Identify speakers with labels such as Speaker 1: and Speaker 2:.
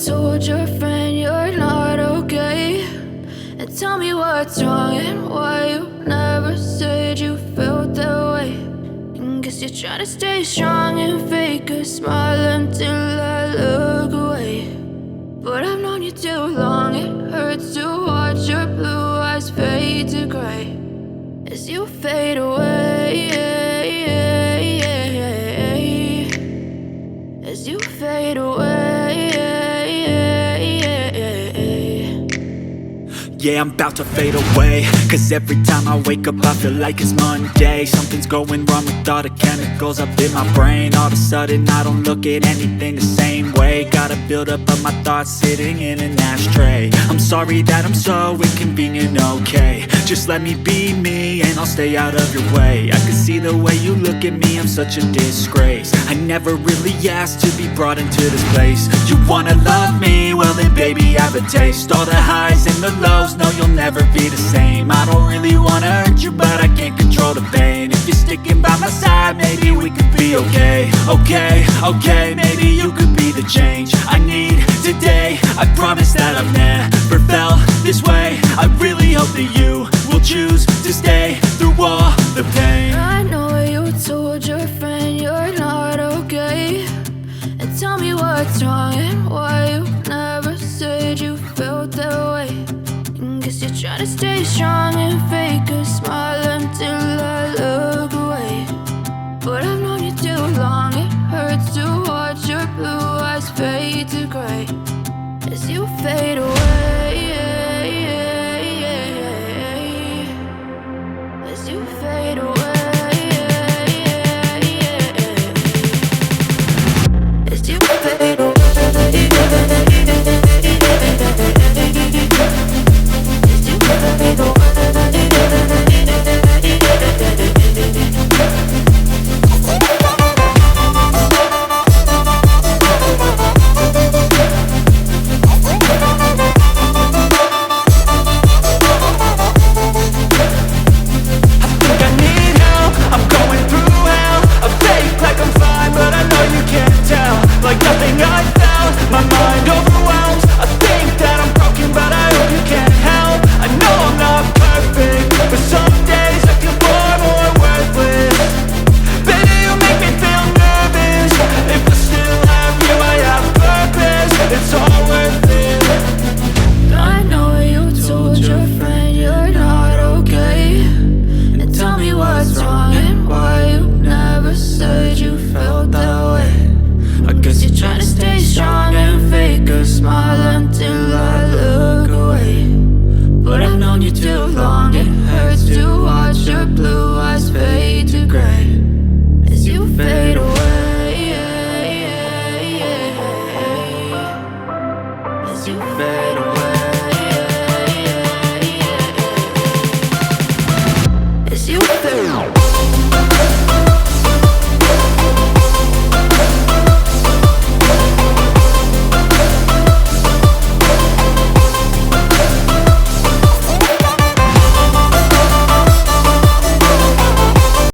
Speaker 1: told your friend you're not okay, and tell me what's wrong and why you never said you felt that way. And guess you're trying to stay strong and fake a smile until I look away. But I've known you too long, it hurts to watch your blue eyes fade to gray as you fade away, as you fade away.
Speaker 2: Yeah, I'm about to fade away, cause every time I wake up I feel like it's Monday. Something's going wrong with all the chemicals up in my brain. All of a sudden I don't look at anything the same way. Gotta build up of my thoughts sitting in an ashtray. I'm sorry that I'm so inconvenient, okay. Just let me be me and I'll stay out of your way. I can see the way you look at me, I'm such a disgrace. I never really asked to be brought into this place. You wanna love me? Well then baby I have a taste. All the highs and the lows, no you'll never be the same. I don't really wanna hurt you but I can't control the pain. If you're sticking by my side maybe we could be okay. Okay, maybe you could be the change I need today. I promise that I've never felt this way. I really hope that you will choose to stay through all the pain.
Speaker 1: I know you told your friend you're not okay, and tell me what's wrong and why you never said you felt that way. And guess you're trying to stay strong and fake a smile until I look away. But I've known you too long, it hurts to watch your blue eyes fade to gray as you fade away, as you fade away, as you fade away.
Speaker 2: Like nothing else